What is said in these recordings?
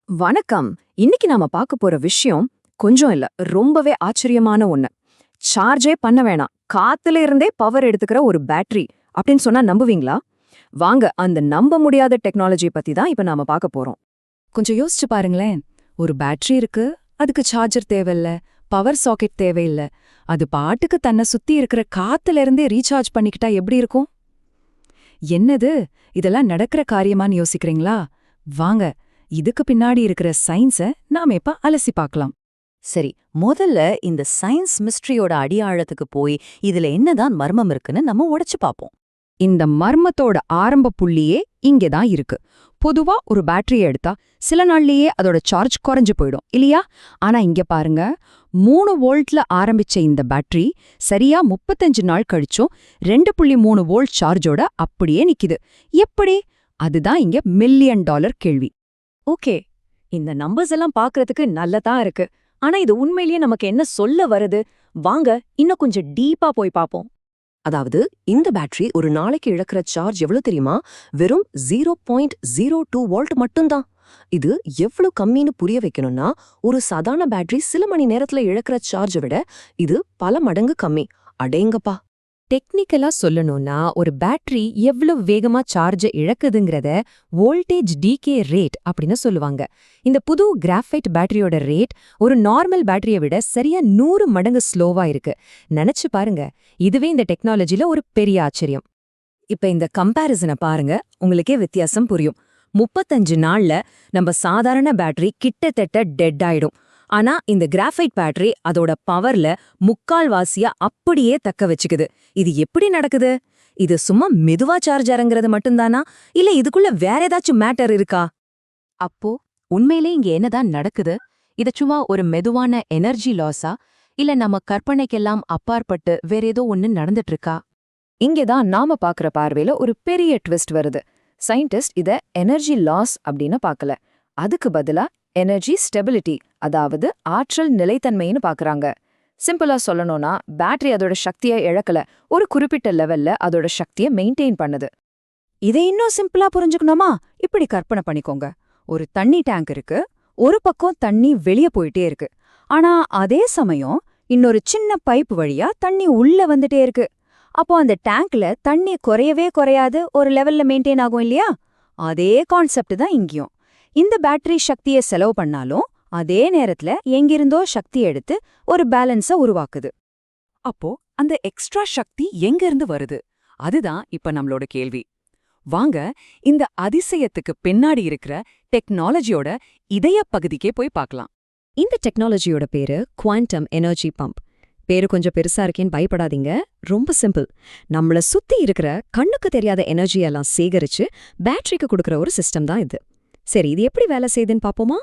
வணக்கம். இன்னைக்கு நாம பார்க்க போற விஷயம் கொஞ்சம் இல்ல, ரொம்பவே ஆச்சரியமான ஒண்ணு. சார்ஜே பண்ண வேணாம், காத்துல இருந்தே பவர் எடுத்துக்கிற ஒரு பேட்டரி அப்படின்னு சொன்னா நம்புவீங்களா? வாங்க, அந்த நம்ப முடியாத டெக்னாலஜி பத்தி தான் இப்ப நாம பார்க்க போறோம். கொஞ்சம் யோசிச்சு பாருங்களேன். ஒரு பேட்டரி இருக்கு, அதுக்கு சார்ஜர் தேவையில்ல, பவர் சாக்கெட் தேவையில்ல. அது பாட்டுக்கு தன்னை சுத்தி இருக்கிற காத்துல இருந்தே ரீசார்ஜ் பண்ணிக்கிட்டா எப்படி இருக்கும்? என்னது, இதெல்லாம் நடக்கிற காரியமான்னு யோசிக்கிறீங்களா? வாங்க, இதுக்கு பின்னாடி இருக்கிற சயின்ஸ நாம இப்ப அலசி பார்க்கலாம். சரி, முதல்ல இந்த சயின்ஸ் மிஸ்ட்ரியோட அடியாழத்துக்கு போய் இதுல என்னதான் மர்மம் இருக்குன்னு நம்ம உடைச்சு பார்ப்போம். இந்த மர்மத்தோட ஆரம்ப புள்ளியே இங்கதான் இருக்கு. பொதுவா ஒரு பேட்டரியை எடுத்தா சில நாள்லயே அதோட சார்ஜ் குறைஞ்சு போயிடும் இல்லையா? ஆனா இங்க பாருங்க, 3 வோல்ட்ல ஆரம்பிச்ச இந்த பேட்டரி சரியா 35 நாள் கழிச்சும் 2.3 வோல்ட் சார்ஜோட அப்படியே நிக்குது. எப்படி? அதுதான் இங்க மில்லியன் டாலர் கேள்வி. ஓகே, இந்த நம்பர்ஸ் எல்லாம் பார்க்கறதுக்கு நல்லதா இருக்கு. ஆனா இது உண்மையிலேயே நமக்கு என்ன சொல்ல வருது? வாங்க, இன்னும் கொஞ்சம் டீப்பா போய் பார்ப்போம். அதாவது இந்த பேட்டரி ஒரு நாளைக்கு இழக்கிற சார்ஜ் எவ்வளவு தெரியுமா? வெறும் 0.02 வோல்ட் மட்டும்தான். இது எவ்வளவு கம்மின்னு புரிய வைக்கணும்னா, ஒரு சாதாரண பேட்டரி சில மணி நேரத்துல இழக்கிற சார்ஜை விட இது பல மடங்கு கம்மி. அடேங்கப்பா! டெக்னிக்கலா சொல்லணும்னா, ஒரு பேட்டரி எவ்வளவு வேகமா சார்ஜ இழக்குதுங்கிறத வோல்டேஜ் டீகே ரேட் அப்படின்னு சொல்லுவாங்க. இந்த புது கிராஃபைட் பேட்டரியோட ரேட் ஒரு நார்மல் பேட்டரியை விட சரியா 100 மடங்கு ஸ்லோவா இருக்கு. நினைச்சு பாருங்க, இதுவே இந்த டெக்னாலஜில ஒரு பெரிய ஆச்சரியம். இப்ப இந்த கம்பேரிசனை பாருங்க, உங்களுக்கே வித்தியாசம் புரியும். 35 நாள்ல நம்ம சாதாரண பேட்டரி கிட்டத்தட்ட டெட் ஆயிடும். ஆனா இந்த கிராஃபைட் பேட்டரி அதோட பவர்ல முக்கால்வாசியா அப்படியே தக்க வச்சுக்குது. இது எப்படி நடக்குது? இது சும்மா மெதுவா சார்ஜ் இறங்குறது மட்டும்தானா, இல்ல இதுக்குள்ள வேற ஏதாச்சும் மேட்டர் இருக்கா? அப்போ உண்மையிலே இங்க என்னதான் நடக்குது? இது சும்மா ஒரு மெதுவான எனர்ஜி லாஸா, இல்ல நம்ம கற்பனைக்கெல்லாம் அப்பாற்பட்டு வேற ஏதோ ஒன்னு நடந்துட்டு இருக்கா? இங்கேதான் நாம பாக்குற பார்வையில ஒரு பெரிய ட்விஸ்ட் வருது. சயின்டிஸ்ட் இத எனர்ஜி லாஸ் அப்படின்னு பார்க்கல, அதுக்கு பதிலா எனர்ஜி ஸ்டெபிலிட்டி, அதாவது ஆற்றல் நிலைத்தன்மைன்னு பாக்குறாங்க. சிம்பிளா சொல்லணும்னா, பேட்டரி அதோட சக்தியை இழக்கல, ஒரு குறிப்பிட்ட லெவல்ல அதோட சக்தியை மெயின்டைன் பண்ணுது. இதை இன்னும் சிம்பிளா புரிஞ்சுக்கணுமா? இப்படி கற்பனை பண்ணிக்கோங்க. ஒரு தண்ணி டேங்க் இருக்கு, ஒரு பக்கம் தண்ணி வெளியே போயிட்டே இருக்கு. ஆனா அதே சமயம் இன்னொரு சின்ன பைப் வழியா தண்ணி உள்ள வந்துட்டே இருக்கு. அப்போ அந்த டேங்க்ல தண்ணி குறையவே குறையாது, ஒரு லெவல்ல மெயின்டைன் ஆகும் இல்லையா? அதே கான்செப்ட் தான் இங்கேயும். இந்த பேட்டரி சக்தியை செலவு பண்ணாலும் அதே நேரத்துல எங்கிருந்தோ சக்தி எடுத்து ஒரு பேலன்ஸ உருவாக்குது. அப்போ அந்த எக்ஸ்ட்ரா சக்தி எங்க இருந்து வருது? அதுதான் இப்ப நம்மளோட கேள்வி. வாங்க, இந்த அதிசயத்துக்கு பின்னாடி இருக்கிற டெக்னாலஜியோட இதய பகுதிக்கே போய் பார்க்கலாம். இந்த டெக்னாலஜியோட பேரு குவாண்டம் எனர்ஜி பம்ப். பேரு கொஞ்சம் பெருசா இருக்கேன்னு பயப்படாதீங்க. ரொம்ப சிம்பிள். நம்மள சுத்தி இருக்கிற கண்ணுக்கு தெரியாத எனர்ஜியெல்லாம் சேகரிச்சு பேட்டரிக்கு கொடுக்கற ஒரு சிஸ்டம் தான் இது. சரி, இது எப்படி வேலை செய்யுதுன்னு பாப்போமா?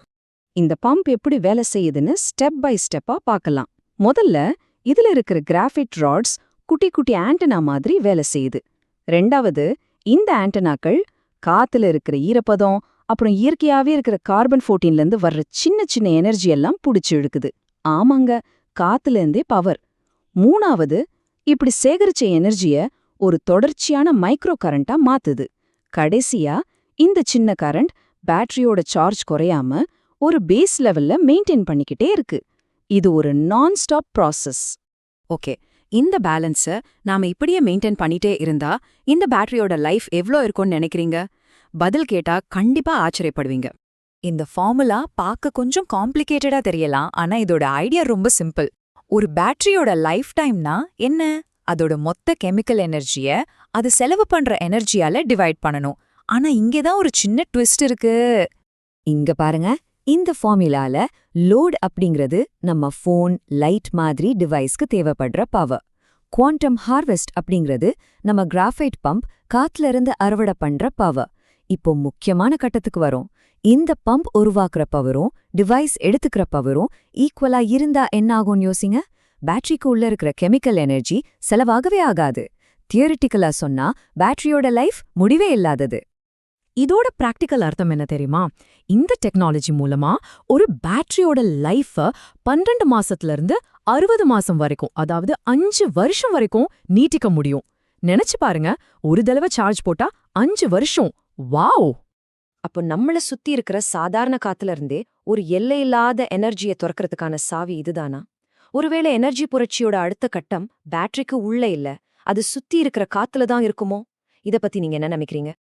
இந்த பம்ப் எப்படி வேலை செய்யுதுன்னு ஸ்டெப் பை ஸ்டெப்பா பார்க்கலாம். முதல்ல இதுல இருக்கிற கிராஃபைட் ராட்ஸ் குட்டி குட்டி ஆண்டனா மாதிரி வேலை செய்யுது. ரெண்டாவது, இந்த ஆண்டனாக்கள் காத்துல இருக்கிற ஈரப்பதம், அப்புறம் இயற்கையாவே இருக்கிற கார்பன் 14ல இருந்து வர்ற சின்ன சின்ன எனர்ஜி எல்லாம் புடிச்சு இழுக்குது. ஆமாங்க, காத்துல இருந்தே பவர். மூணாவது, இப்படி சேகரிச்ச எனர்ஜிய ஒரு தொடர்ச்சியான மைக்ரோ கரண்டா மாத்துது. கடைசியா இந்த சின்ன கரண்ட் பேட்டரியோட சார்ஜ் குறையாம ஒரு பேஸ் லெவல்ல மெயின்டைன் பண்ணிக்கிட்டே இருக்கு. இது ஒரு நான் ஸ்டாப் ப்ராசஸ். ஓகே, இந்த பேலன்ஸ நாம இப்படியே மெயின்டைன் பண்ணிட்டே இருந்தா இந்த பேட்டரியோட லைஃப் எவ்ளோ இருக்கும்னு நினைக்கிறீங்க? பதில் கேட்டா கண்டிப்பா ஆச்சரியப்படுவீங்க. இந்த ஃபார்முலா பார்க்க கொஞ்சம் காம்ப்ளிகேட்டடா தெரியலாம், ஆனா இதோட ஐடியா ரொம்ப சிம்பிள். ஒரு பேட்டரியோட லைஃப் டைம்னா என்ன? அதோட மொத்த கெமிக்கல் எனர்ஜிய அது செலவு பண்ற எனர்ஜியால டிவைட் பண்ணணும். ஆனா இங்கேதான் ஒரு சின்ன ட்விஸ்ட் இருக்கு. இங்க பாருங்க, இந்த ஃபார்முலால லோட் அப்படிங்கிறது நம்ம ஃபோன், லைட் மாதிரி டிவைஸ்க்கு தேவைப்படுற பவர். குவாண்டம் ஹார்வெஸ்ட் அப்படிங்கிறது நம்ம கிராஃபைட் பம்ப் காத்துல இருந்து அறுவடை பண்ற பவர். இப்போ முக்கியமான கட்டத்துக்கு வரும். இந்த பம்ப் உருவாக்குற பவரும் டிவைஸ் எடுத்துக்கிற பவரும் ஈக்குவலா இருந்தா என்ன ஆகும்னு யோசிங்க. பேட்டரிக்கு உள்ள இருக்கிற கெமிக்கல் எனர்ஜி செலவாகவே ஆகாது. தியரிட்டிக்கலா சொன்னா பேட்டரியோட லைஃப் முடிவே இல்லாதது. இதோட பிராக்டிக்கல் அர்த்தம் என்ன தெரியுமா? இந்த டெக்னாலஜி மூலமா ஒரு பேட்டரியோட லைஃப 12 மாசத்துல இருந்து 60 மாசம் வரைக்கும், அதாவது 5 வருஷம் வரைக்கும் நீட்டிக்க முடியும். நினைச்சு பாருங்க, ஒரு தடவை சார்ஜ் போட்டா 5 வருஷம். வாவ்! அப்போ நம்மள சுத்தி இருக்கிற சாதாரண காத்துல இருந்தே ஒரு எல்லையில்லாத எனர்ஜியை துறக்கிறதுக்கான சாவி இதுதானா? ஒருவேளை எனர்ஜி புரட்சியோட அடுத்த கட்டம் பேட்டரிக்கு உள்ள இல்ல, அது சுத்தி இருக்கிற காத்துல தான் இருக்குமோ? இத பத்தி நீங்க என்ன நினைக்கிறீங்க?